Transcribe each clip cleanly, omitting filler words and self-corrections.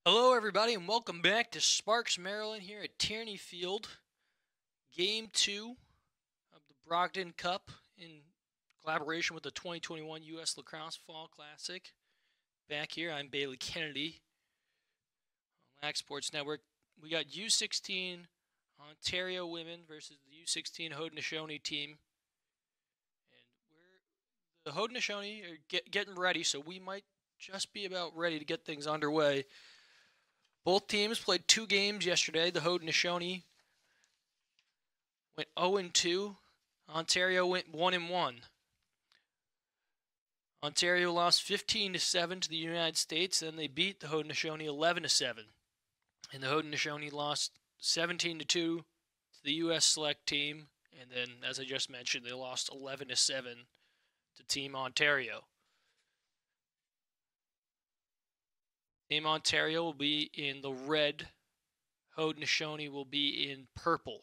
Hello, everybody, and welcome back to Sparks, Maryland, here at Tierney Field. Game 2 of the Brogdon Cup in collaboration with the 2021 U.S. Lacrosse Fall Classic. Back here, I'm Bailey Kennedy on Lax Sports Network. We got U16 Ontario women versus the U16 Haudenosaunee team. And the Haudenosaunee are getting ready, so we might just be about ready to get things underway. Both teams played 2 games yesterday. The Haudenosaunee went 0-2. Ontario went 1-1. Ontario lost 15-7 to the United States, then they beat the Haudenosaunee 11-7. And the Haudenosaunee lost 17-2 to the U.S. Select team, and then, as I just mentioned, they lost 11-7 to Team Ontario. Team Ontario will be in the red. Haudenosaunee will be in purple.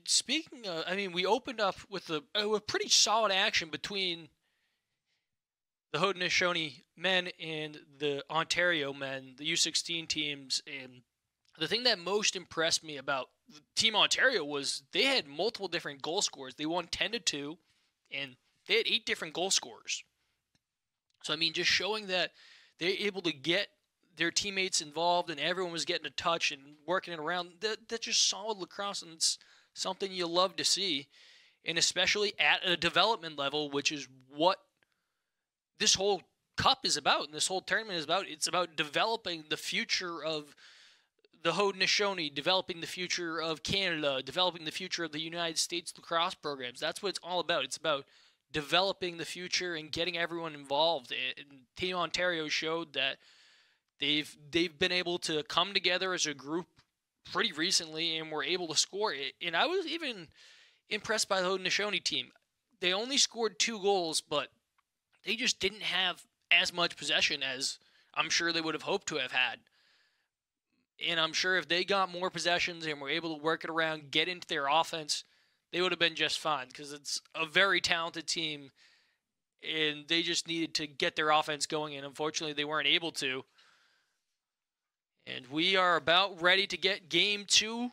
Speaking of, we opened up with a pretty solid action between the Haudenosaunee men and the Ontario men, the U16 teams. And the thing that most impressed me about Team Ontario was they had multiple different goal scorers. They won 10-2, and they had 8 different goal scorers. So, just showing that they're able to get their teammates involved and everyone was getting a touch and working it around, that's just solid lacrosse, and it's something you love to see, and especially at a development level, which is what this whole cup is about and this whole tournament is about. It's about developing the future of the Haudenosaunee, developing the future of Canada, developing the future of the United States lacrosse programs. That's what it's all about. It's about developing the future and getting everyone involved. And Team Ontario showed that they've been able to come together as a group pretty recently and were able to score it. And I was even impressed by the Haudenosaunee team. They only scored 2 goals, but they just didn't have as much possession as I'm sure they would have hoped to have had. And I'm sure if they got more possessions and were able to work it around, get into their offense, they would have been just fine, because it's a very talented team, and they just needed to get their offense going, and unfortunately they weren't able to. And we are about ready to get Game 2.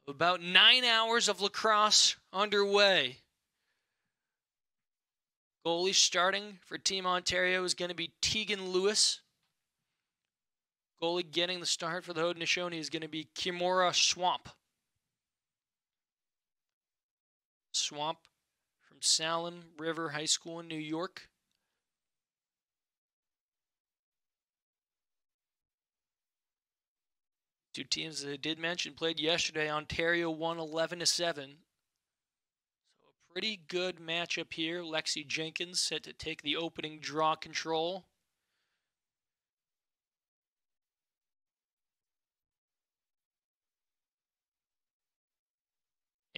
About 9 hours of lacrosse underway. Goalie starting for Team Ontario is going to be Tegan Lewis. Goalie getting the start for the Haudenosaunee is going to be Kimura Swamp. Swamp from Salem River High School in New York. Two teams that I did mention played yesterday. Ontario won 11-7. So a pretty good matchup here. Lexi Jenkins set to take the opening draw control.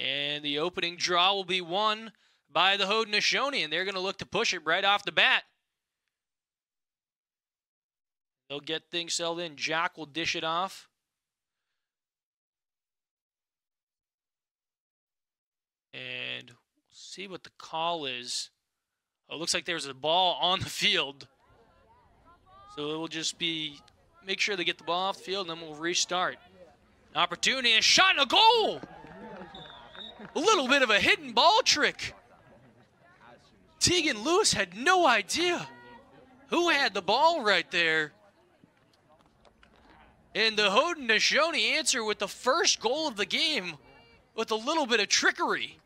And the opening draw will be won by the Haudenosaunee, and they're going to look to push it right off the bat. They'll get things settled in. Jack will dish it off. And we'll see what the call is. Oh, it looks like there's a ball on the field. So it will just be, make sure they get the ball off the field, and then we'll restart. Opportunity, and shot, and a goal! A little bit of a hidden ball trick. Tegan Lewis had no idea who had the ball right there. And the Haudenosaunee answer with the first goal of the game with a little bit of trickery.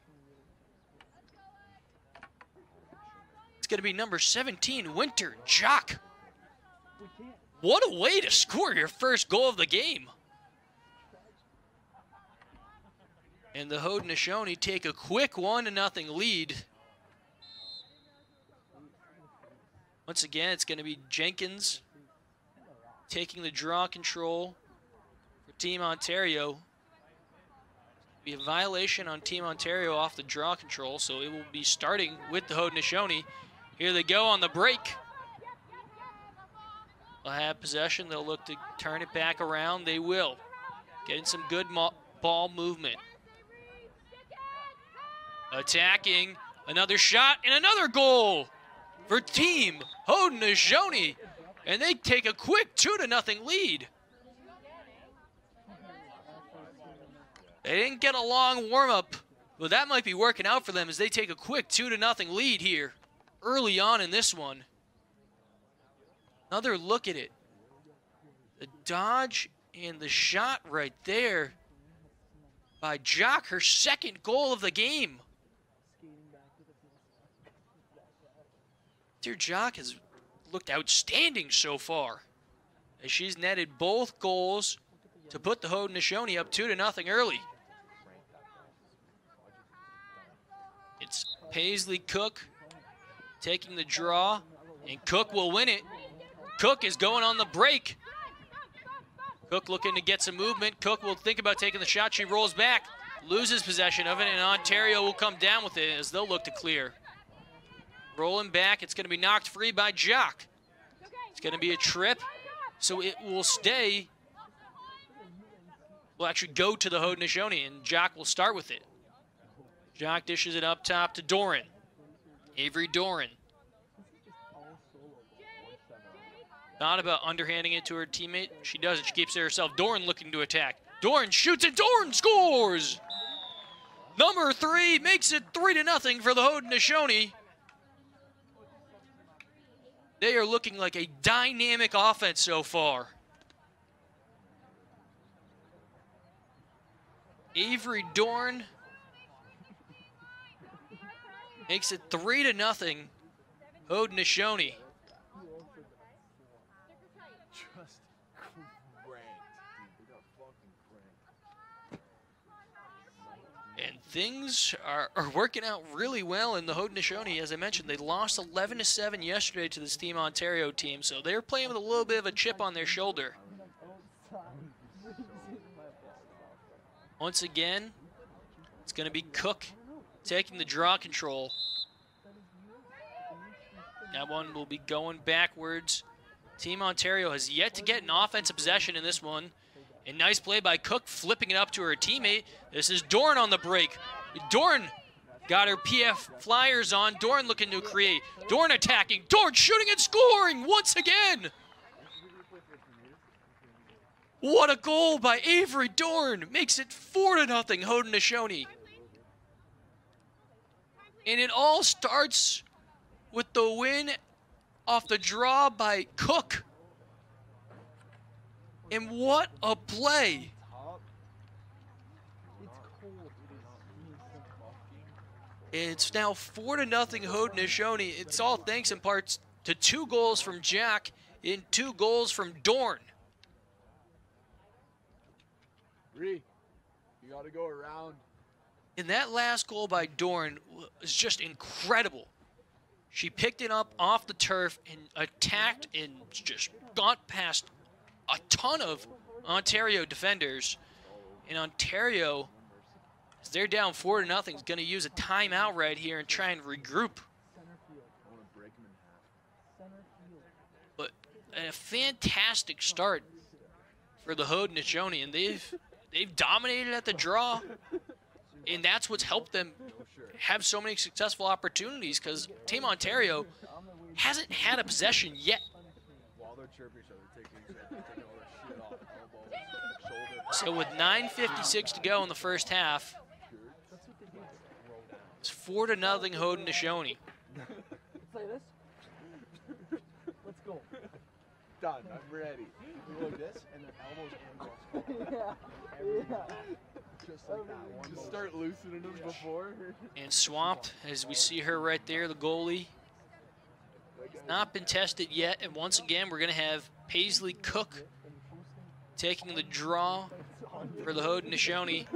It's going to be number 17, Winter Jock. What a way to score your first goal of the game. And the Haudenosaunee take a quick 1-0 lead. Once again, it's going to be Jenkins taking the draw control for Team Ontario. Be a violation on Team Ontario off the draw control, so it will be starting with the Haudenosaunee. Here they go on the break. They'll have possession. They'll look to turn it back around. They will. Getting some good ball movement. Attacking, another shot, and another goal for Team Haudenosaunee, and they take a quick 2-0 lead. They didn't get a long warm-up, but that might be working out for them as they take a quick 2-0 lead here early on in this one. Another look at it. The dodge and the shot right there by Jock, her second goal of the game. Dear Jock has looked outstanding so far as she's netted both goals to put the Haudenosaunee up 2-0 early. It's Paisley Cook taking the draw, and Cook will win it. Cook is going on the break. Cook looking to get some movement. Cook will think about taking the shot. She rolls back, loses possession of it, and Ontario will come down with it as they'll look to clear. Rolling back, it's going to be knocked free by Jock. It's going to be a trip, so it will stay. Will actually go to the Haudenosaunee, and Jock will start with it. Jock dishes it up top to Doran. Avery Doran. Thought about underhanding it to her teammate. She doesn't. She keeps it herself. Doran looking to attack. Doran shoots it. Doran scores! Number 3 makes it 3-0 for the Haudenosaunee. They are looking like a dynamic offense so far. Avery Dorn makes it 3-0 Haudenosaunee. And things are working out really well in the Haudenosaunee. As I mentioned, they lost 11-7 yesterday to this Team Ontario team, so they're playing with a little bit of a chip on their shoulder. Once again, it's going to be Cook taking the draw control. That one will be going backwards. Team Ontario has yet to get an offensive possession in this one. And nice play by Cook, flipping it up to her teammate. This is Dorn on the break. Dorn got her PF Flyers on. Dorn looking to create. Dorn attacking. Dorn shooting and scoring once again. What a goal by Avery Dorn. Makes it 4-0 Haudenosaunee. And it all starts with the win off the draw by Cook. And what a play. It's now 4-0 Haudenosaunee. It's all thanks in parts to 2 goals from Jack and 2 goals from Dorn. You got to go around. And that last goal by Dorn was just incredible. She picked it up off the turf and attacked and just got past a ton of Ontario defenders. And Ontario, as they're down 4-0, is going to use a timeout right here and try and regroup. But a fantastic start for the Haudenosaunee, and they've dominated at the draw, and that's what's helped them have so many successful opportunities, because Team Ontario hasn't had a possession yet. So with 9:56 to go in the first half, it's 4-0 Haudenosaunee. Let's go. Done. I'm ready. We like this, and then elbows and cross. Yeah. Just like that. Just start loosening them before. And Swamp, as we see her right there, the goalie, not been tested yet. And once again, we're going to have Paisley Cook taking the draw for the Haudenosaunee.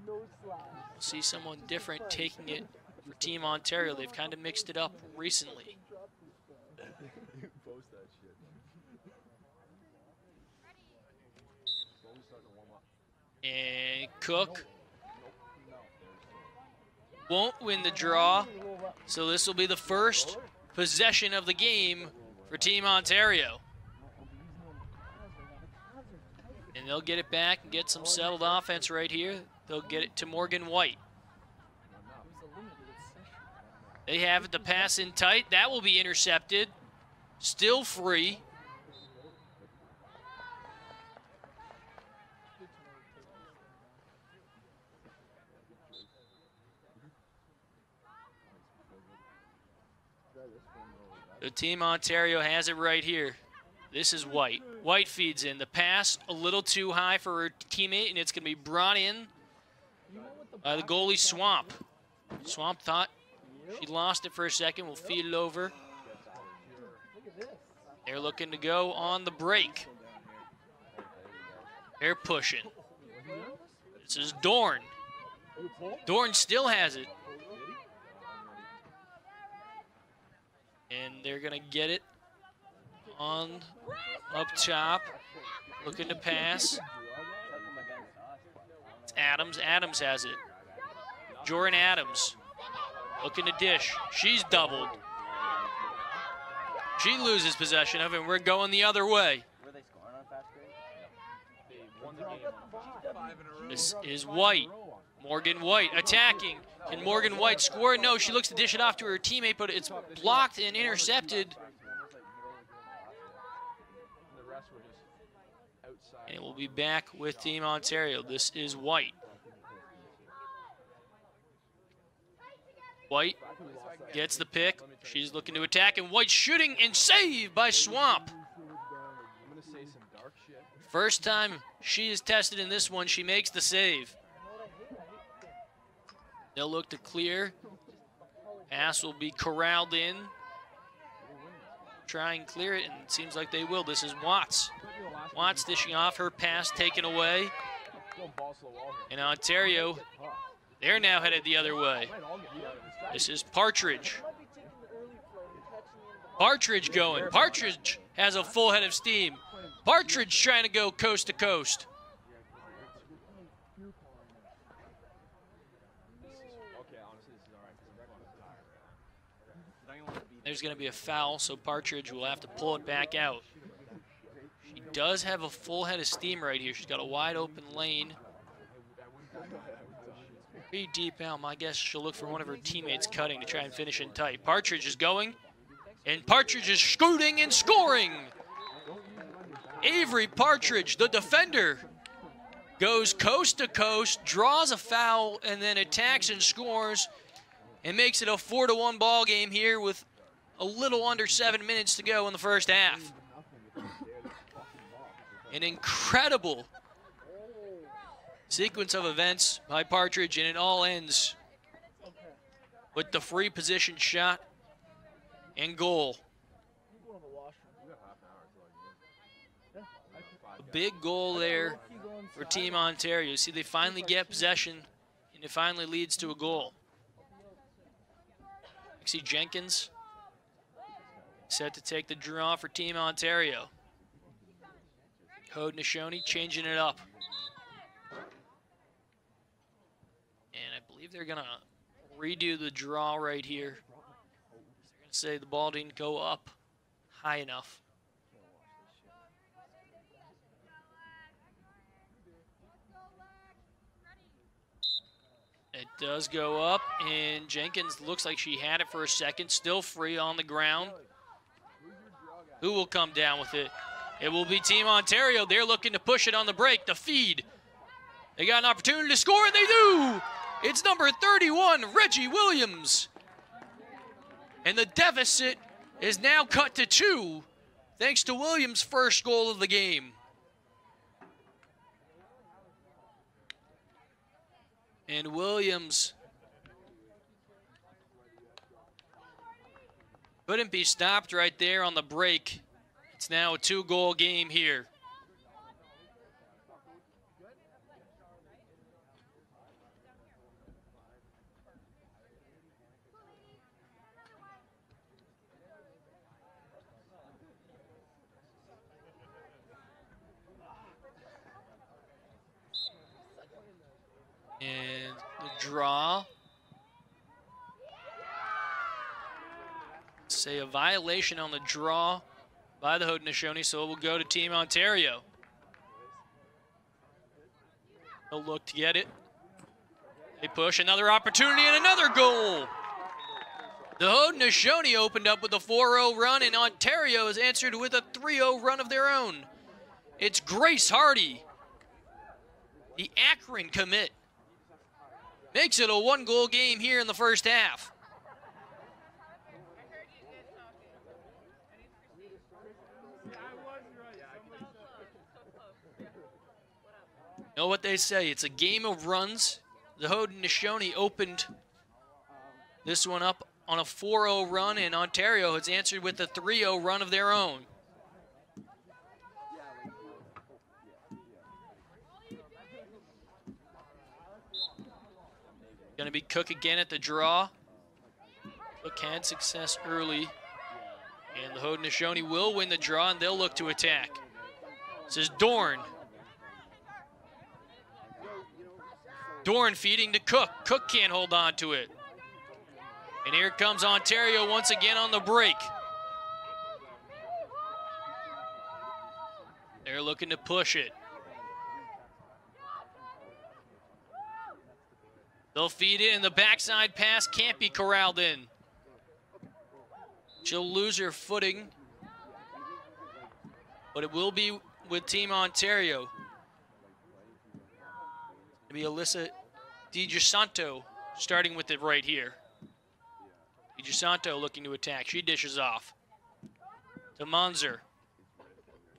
We'll see someone different taking it for Team Ontario. They've kind of mixed it up recently. And Cook won't win the draw, so this will be the first possession of the game for Team Ontario. And they'll get it back and get some settled offense right here. They'll get it to Morgan White. They have it, the pass in tight. That will be intercepted. Still free. The Team Ontario has it right here. This is White. White feeds in. The pass a little too high for her teammate, and it's going to be brought in by the goalie, Swamp. Swamp thought she lost it for a second. We'll feed it over. They're looking to go on the break. They're pushing. This is Dorn. Dorn still has it. And they're going to get it on up top. Looking to pass. It's Adams. Adams has it. Jordan Adams looking to dish. She's doubled. She loses possession of it, and we're going the other way. This is White. Morgan White attacking. Can Morgan White score? No, she looks to dish it off to her teammate, but it's blocked and intercepted. And it will be back with Team Ontario. This is White. White gets the pick. She's looking to attack, and White shooting and save by Swamp. First time she is tested in this one, she makes the save. They'll look to clear. Pass will be corralled in. Try and clear it, and it seems like they will. This is Watts. Watts dishing off, her pass taken away. And Ontario, they're now headed the other way. This is Partridge. Partridge going. Partridge has a full head of steam. Partridge trying to go coast to coast. There's going to be a foul, so Partridge will have to pull it back out. She does have a full head of steam right here. She's got a wide open lane. Pretty deep out. My guess she'll look for one of her teammates cutting to try and finish in tight. Partridge is going, and Partridge is scooting and scoring. Avery Partridge, the defender, goes coast to coast, draws a foul, and then attacks and scores, and makes it a 4-1 ball game here with a little under 7 minutes to go in the first half. An incredible sequence of events by Partridge, and it all ends with the free position shot and goal. A big goal there for Team Ontario. See, they finally get possession, and it finally leads to a goal. See Jenkins set to take the draw for Team Ontario. Haudenosaunee changing it up. And I believe they're going to redo the draw right here. They're going to say the ball didn't go up high enough. It does go up, and Jenkins looks like she had it for a second, still free on the ground. Who will come down with it? It will be Team Ontario. They're looking to push it on the break, the feed. They got an opportunity to score, and they do! It's number 31, Reggie Williams. And the deficit is now cut to 2, thanks to Williams' first goal of the game. And Williams couldn't be stopped right there on the break. It's now a 2-goal game here. And the draw. Say a violation on the draw by the Haudenosaunee, so it will go to Team Ontario. They'll look to get it. They push, another opportunity and another goal. The Haudenosaunee opened up with a 4-0 run, and Ontario has answered with a 3-0 run of their own. It's Grace Hardy, the Akron commit. Makes it a 1-goal game here in the first half. You know what they say, it's a game of runs. The Haudenosaunee opened this one up on a 4-0 run, and Ontario has answered with a 3-0 run of their own. Going to be Cook again at the draw. Cook had success early, and the Haudenosaunee will win the draw, and they'll look to attack. This is Dorn. Dorn feeding to Cook. Cook can't hold on to it. And here comes Ontario once again on the break. They're looking to push it. They'll feed it, and the backside pass can't be corralled in. She'll lose her footing, but it will be with Team Ontario. It'll be Alyssa DiGiasanto starting with it right here. DiGiasanto looking to attack. She dishes off to Monzer.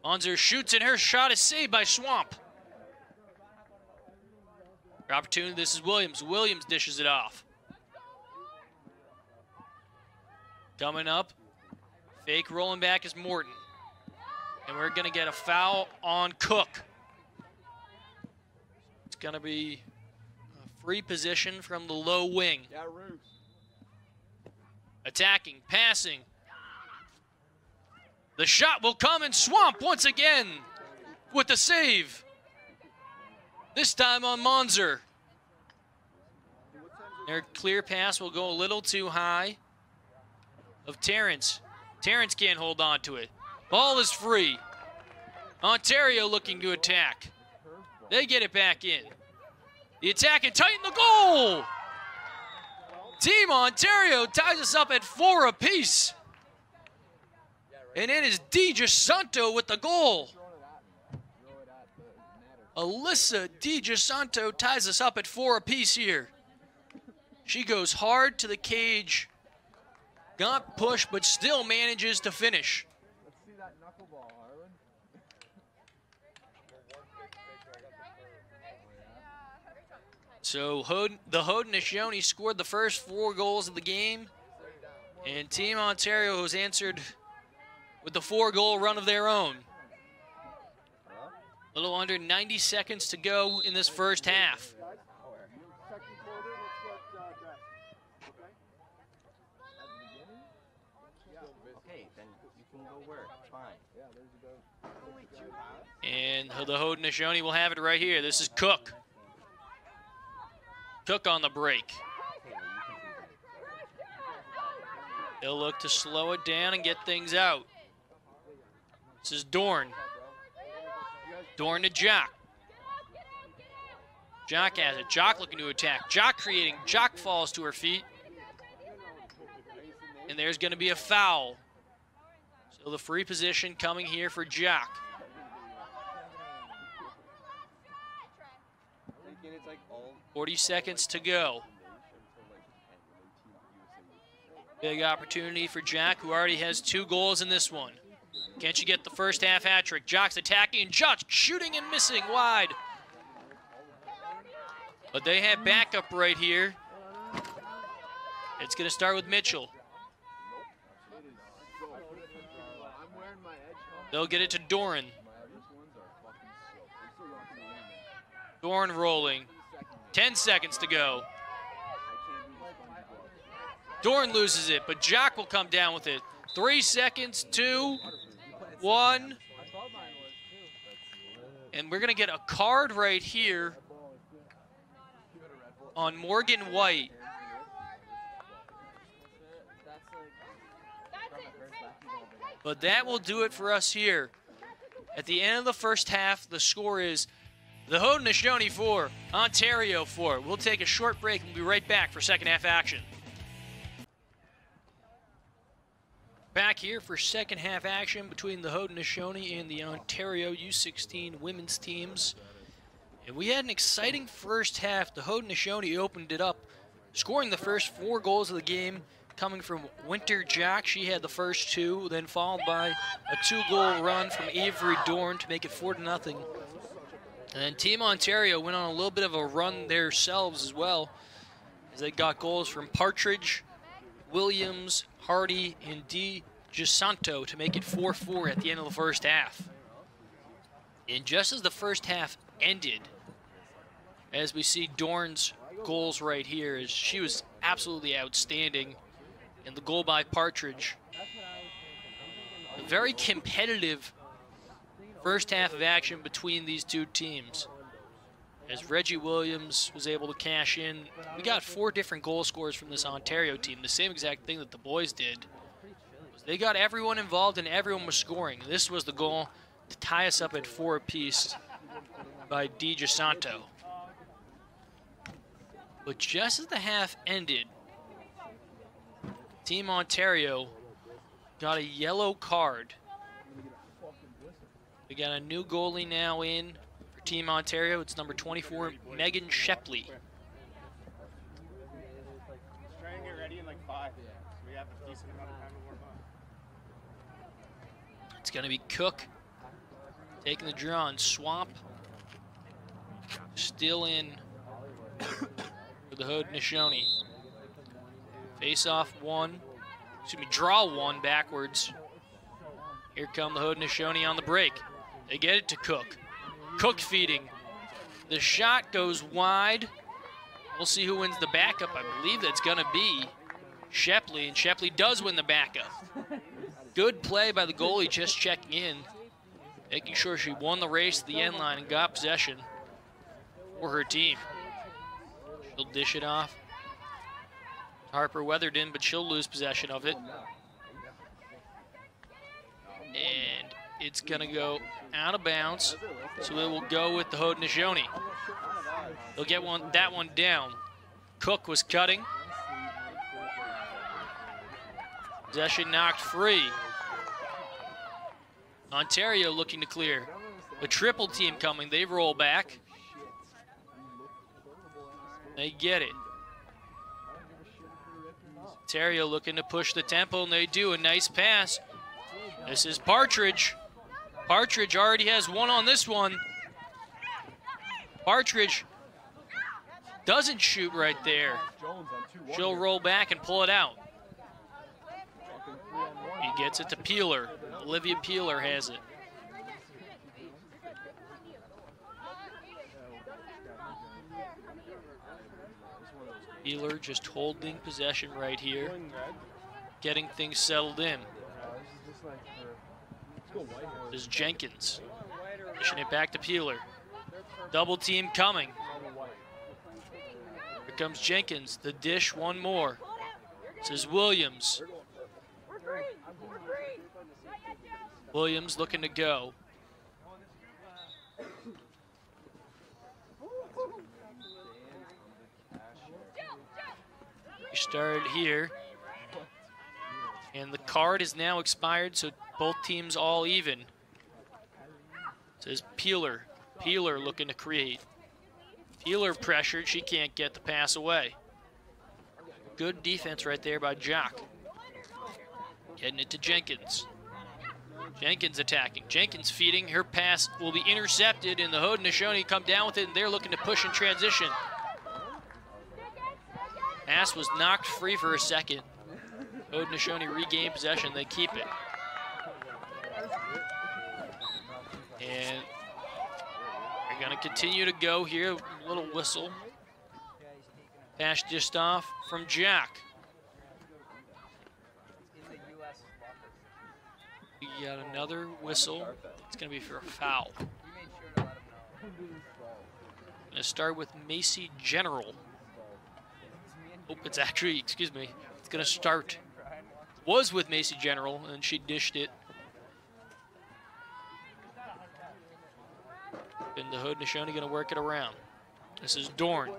Monzer shoots, and her shot is saved by Swamp. Her opportunity, this is Williams. Williams dishes it off. Coming up, fake rolling back is Morton. And we're going to get a foul on Cook. It's going to be a free position from the low wing. Yeah, Roos. Attacking, passing. The shot will come, and Swamp once again with the save. This time on Monzer. Their clear pass will go a little too high of Terrence. Terrence can't hold on to it. Ball is free. Ontario looking to attack. They get it back in. The attack and tighten the goal. Team Ontario ties us up at 4 apiece. And it is DiGiasanto with the goal. Alyssa DiGiasanto ties us up at 4 apiece here. She goes hard to the cage. Got pushed, but still manages to finish. Let's see that knuckleball, Harlan. So the Haudenosaunee scored the first 4 goals of the game. And Team Ontario has answered with the 4-goal run of their own. A little under 90 seconds to go in this first half. And the Haudenosaunee will have it right here. This is Cook. Cook on the break. They'll look to slow it down and get things out. This is Dorn. Dorn to Jock. Jock has it. Jock looking to attack. Jock creating. Jock falls to her feet. And there's going to be a foul. So the free position coming here for Jock. 40 seconds to go. Big opportunity for Jack, who already has 2 goals in this one. Can't she get the first half hat trick? Jock's attacking, and Jock shooting and missing wide. But they have backup right here. It's going to start with Mitchell. They'll get it to Doran. Doran rolling. 10 seconds to go. Dorn loses it, but Jock will come down with it. 3 seconds, 2, 1. And we're going to get a card right here on Morgan White. But that will do it for us here. At the end of the first half, the score is the Haudenosaunee 4, Ontario 4. We'll take a short break and we'll be right back for second half action. Back here for second half action between the Haudenosaunee and the Ontario U16 women's teams. And we had an exciting first half. The Haudenosaunee opened it up, scoring the first 4 goals of the game, coming from Winter Jack. She had the first 2, then followed by a 2-goal run from Avery Dorn to make it 4-0. And then Team Ontario went on a little bit of a run themselves as well, as they got goals from Partridge, Williams, Hardy, and Di Gisanto to make it 4-4 at the end of the first half. And just as the first half ended, as we see Dorn's goals right here, as she was absolutely outstanding, and the goal by Partridge. A very competitive first half of action between these two teams, as Reggie Williams was able to cash in. We got 4 different goal scorers from this Ontario team, the same exact thing that the boys did. They got everyone involved and everyone was scoring. This was the goal to tie us up at 4 apiece by Di Gisanto. But just as the half ended, Team Ontario got a yellow card. We got a new goalie now in for Team Ontario. It's number 24, Megan Shepley. Let's try and get ready in like 5. We have a decent amount of time to warm up. It's going to be Cook taking the draw on Swamp. Still in for the Haudenosaunee. Face off 1. Excuse me, draw 1 backwards. Here come the Haudenosaunee on the break. They get it to Cook. Cook feeding. The shot goes wide. We'll see who wins the backup. I believe that's going to be Shepley, and Shepley does win the backup. Good play by the goalie, just checking in, making sure she won the race to the end line and got possession for her team. She'll dish it off. Harper Weatherden, but she'll lose possession of it. And it's going to go out of bounds, so it will go with the Haudenosaunee. They'll get that one down. Cook was cutting. Possession knocked free. Ontario looking to clear. The triple team coming. They roll back. They get it. Ontario looking to push the tempo, and they do. A nice pass. This is Partridge. Partridge already has 1 on this one. Partridge doesn't shoot right there. She'll roll back and pull it out. He gets it to Peeler. Olivia Peeler has it. Peeler just holding possession right here, getting things settled in. This is Jenkins, pushing it back to Peeler. Double team coming. Here comes Jenkins, the dish, 1 more. This is Williams. Williams looking to go. We started here. And the card is now expired, so both teams all even. It says Peeler. Peeler looking to create. Peeler pressured. She can't get the pass away. Good defense right there by Jock. Getting it to Jenkins. Jenkins attacking. Jenkins feeding. Her pass will be intercepted, and the Haudenosaunee come down with it, and they're looking to push in transition. Pass was knocked free for a second. Haudenosaunee regained possession. They keep it. And they're going to continue to go here. A little whistle. Pass just off from Jack. We got another whistle. It's going to be for a foul. Going to start with Macy General. Oh, it's actually, excuse me, it's going to start. Was with Macy General, and she dished it. And the Haudenosaunee going to work it around. This is Dorn.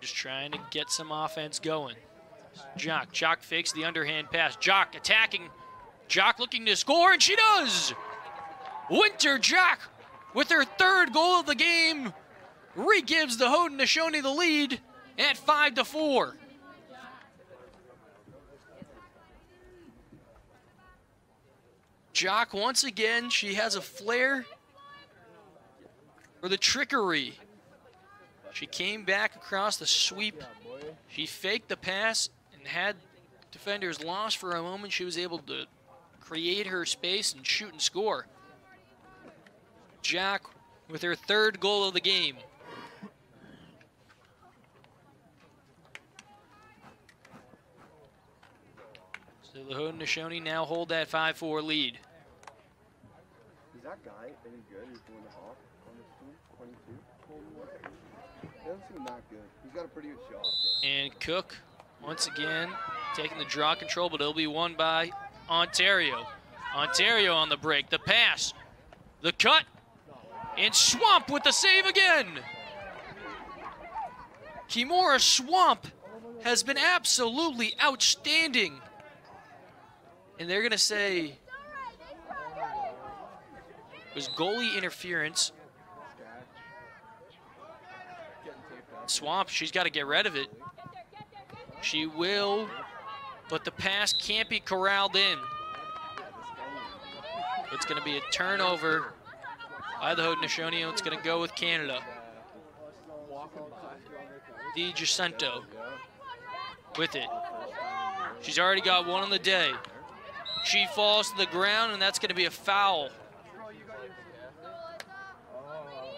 Just trying to get some offense going. Jock fakes the underhand pass. Jock attacking. Jock looking to score, and she does! Winter Jock with her 3rd goal of the game re-gives the Haudenosaunee the lead at 5-4. Jock, once again, she has a flair for the trickery. She came back across the sweep. She faked the pass and had defenders lost for a moment. She was able to create her space and shoot and score. Jock with her 3rd goal of the game. So the Haudenosaunee now hold that 5-4 lead. Is that guy any good? He's doing the hawk on this team? 22? He doesn't seem that good. He's got a pretty good shot. And Cook, once again, taking the draw control, but it'll be won by Ontario. Ontario on the break. The pass. The cut. And Swamp with the save again. Kimura Swamp has been absolutely outstanding. And they're going to say it was goalie interference. Swamp, she's got to get rid of it. She will, but the pass can't be corralled in. It's going to be a turnover by the Haudenosaunee. It's going to go with Canada. DiGiacinto with it. She's already got one on the day. She falls to the ground, and that's going to be a foul.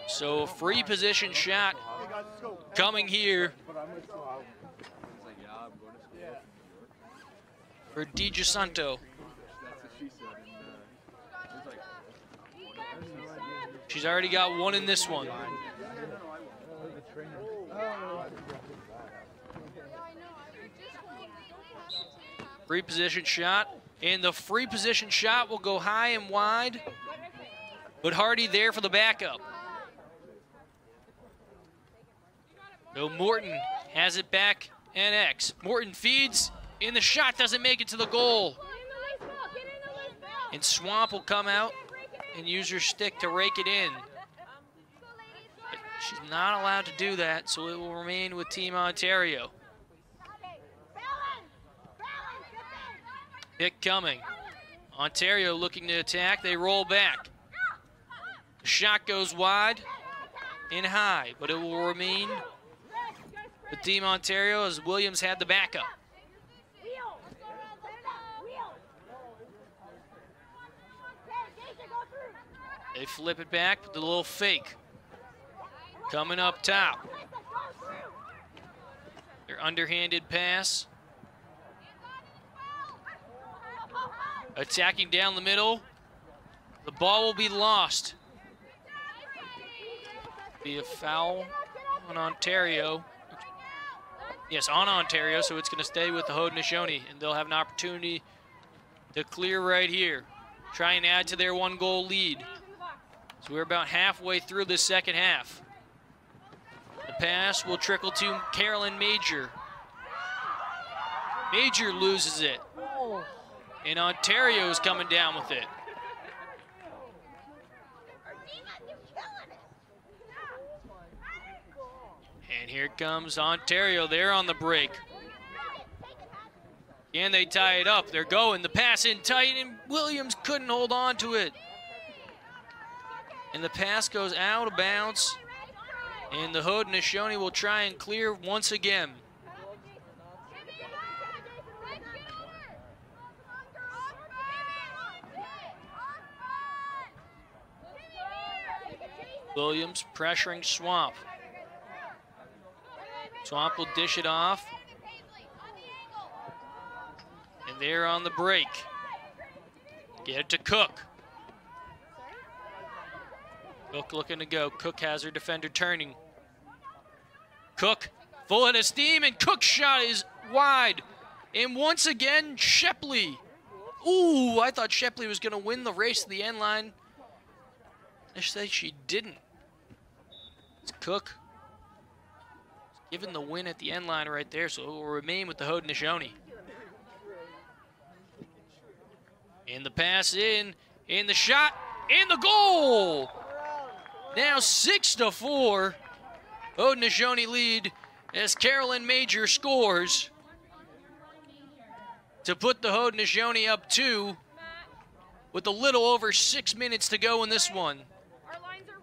So free position shot coming here for DiGiacinto. She's already got one in this one. Free position shot, and the free position shot will go high and wide, but Hardy there for the backup. So Morton has it back and X. Morton feeds, and the shot doesn't make it to the goal. And Swamp will come out and use her stick to rake it in. But she's not allowed to do that, so it will remain with Team Ontario. Pick coming. Ontario looking to attack. They roll back. The shot goes wide and high, but it will remain with Team Ontario as Williams had the backup. They flip it back with the little fake. Coming up top. Their underhanded pass. Attacking down the middle. The ball will be lost. Be a foul on Ontario. Yes, on Ontario, so it's going to stay with the Haudenosaunee, and they'll have an opportunity to clear right here. Try and add to their 1-goal lead. So we're about halfway through the second half. The pass will trickle to Carolyn Major. Major loses it. And Ontario is coming down with it. And here comes Ontario. They're on the break. Can they tie it up? They're going. The pass in tight, and Williams couldn't hold on to it. And the pass goes out of bounds. And the Haudenosaunee will try and clear once again. Williams pressuring Swamp. Swamp will dish it off. And they're on the break. Get it to Cook. Cook looking to go. Cook has her defender turning. Cook full head of steam, and Cook's shot is wide. And once again, Shepley. Ooh, I thought Shepley was going to win the race to the end line. I say she didn't. It's Cook. given the win at the end line right there, so it will remain with the Haudenosaunee. And the pass in, and the shot, and the goal! Now 6-4. Haudenosaunee lead as Carolyn Major scores to put the Haudenosaunee up 2 with a little over 6 minutes to go in this one.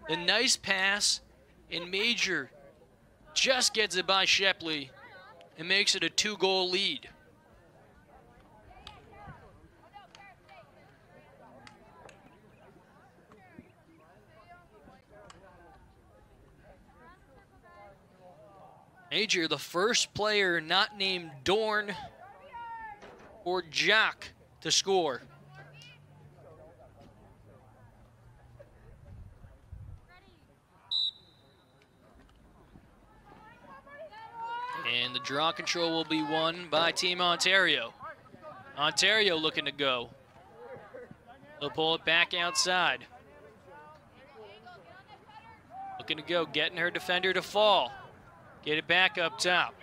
The nice pass, and Major just gets it by Shepley and makes it a 2-goal lead. Major, the first player not named Dorn or Jock to score. And the draw control will be won by Team Ontario. Ontario looking to go. They'll pull it back outside. Looking to go, getting her defender to fall. Get it back up top.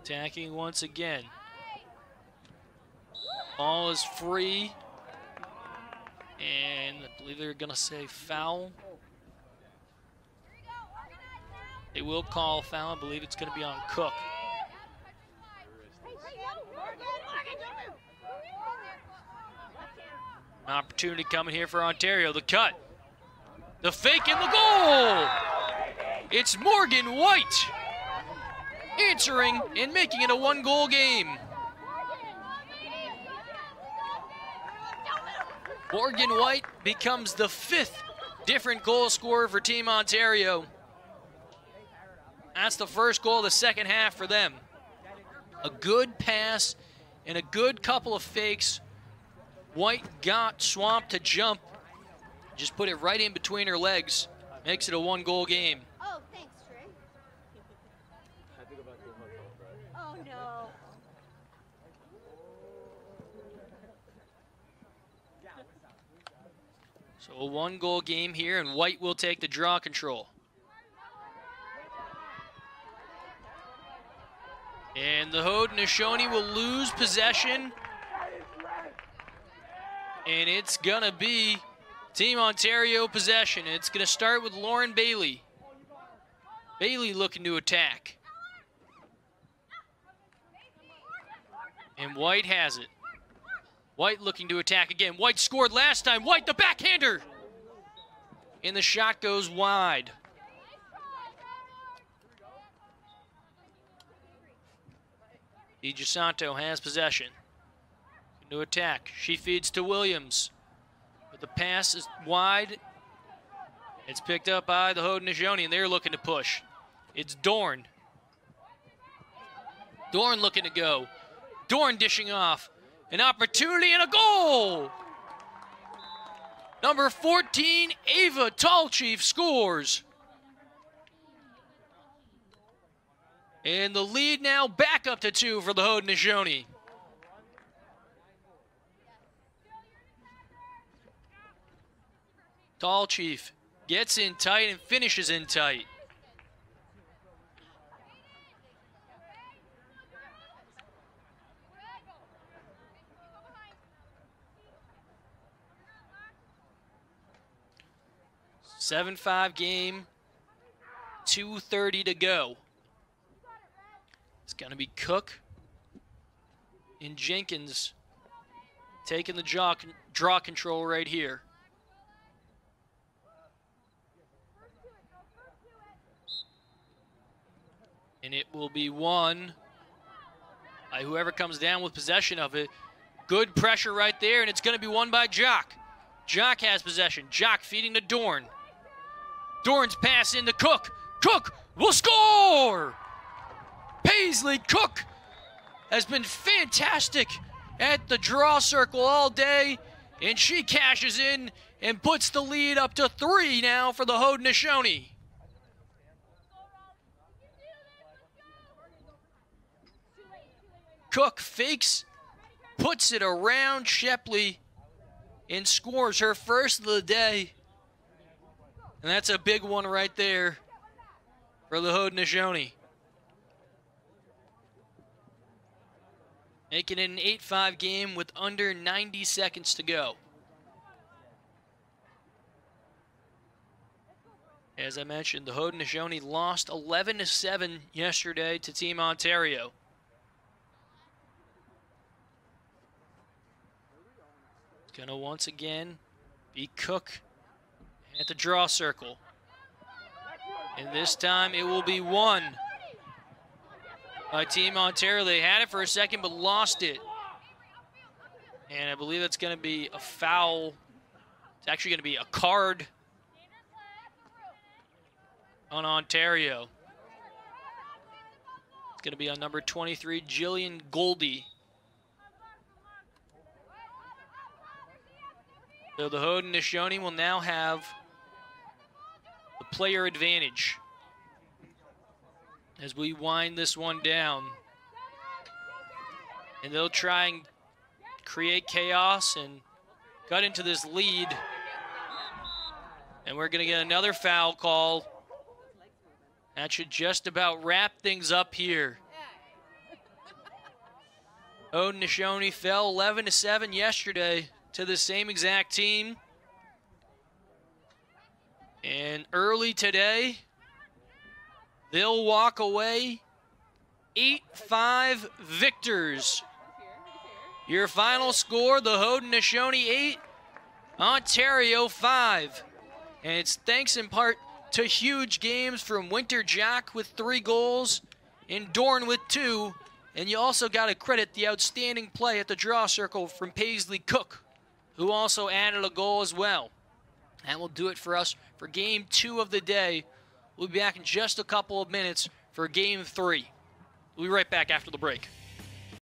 Attacking once again. Ball is free. And I believe they're going to say foul. They will call foul. I believe it's going to be on Cook. An opportunity coming here for Ontario. The cut. The fake and the goal! It's Morgan White answering and making it a 1-goal game. Morgan White becomes the 5th different goal scorer for Team Ontario. That's the first goal of the second half for them. A good pass and a good couple of fakes. White got Swamp to jump. Just put it right in between her legs. Makes it a 1-goal game. Oh, thanks, Trey. Oh, no. So a 1-goal game here, and White will take the draw control. And the Haudenosaunee will lose possession. And it's gonna be Team Ontario possession. It's gonna start with Lauren Bailey. Bailey looking to attack. And White has it. White looking to attack again. White scored last time. White, the backhander! And the shot goes wide. DiGiasanto has possession. To attack. She feeds to Williams. But the pass is wide. It's picked up by the Haudenosaunee, and they're looking to push. It's Dorn. Dorn looking to go. Dorn dishing off. An opportunity and a goal! Number 14, Ava Tallchief scores. And the lead now back up to 2 for the Haudenosaunee. Tallchief gets in tight and finishes in tight. Seven 7-5 game, 2:30 to go. It's going to be Cook and Jenkins taking the draw control right here. And it will be won by whoever comes down with possession of it. Good pressure right there, and it's going to be won by Jock. Jock has possession. Jock feeding to Dorn. Dorn's pass into Cook. Cook will score! Paisley Cook has been fantastic at the draw circle all day, and she cashes in and puts the lead up to 3 now for the Haudenosaunee. Cook fakes, puts it around Shepley, and scores her first of the day. And that's a big one right there for the Haudenosaunee. Making it an 8-5 game with under 90 seconds to go. As I mentioned, the Haudenosaunee lost 11-7 yesterday to Team Ontario. It's going to once again be Cook at the draw circle. And this time it will be won by Team Ontario. They had it for a second but lost it. And I believe that's going to be a foul. It's actually going to be a card on Ontario. It's going to be on number 23, Jillian Goldie. So the Haudenosaunee will now have the player advantage as we wind this one down. And they'll try and create chaos and got into this lead. And we're going to get another foul call. That should just about wrap things up here. Haudenosaunee fell 11-7 yesterday to the same exact team. And early today, they'll walk away 8-5 victors. Your final score, the Haudenosaunee 8, Ontario 5. And it's thanks in part to huge games from Winter Jack with 3 goals and Dorn with 2. And you also got to credit the outstanding play at the draw circle from Paisley Cook, who also added a goal as well. That will do it for us for Game 2 of the day. We'll be back in just a couple of minutes for Game 3. We'll be right back after the break.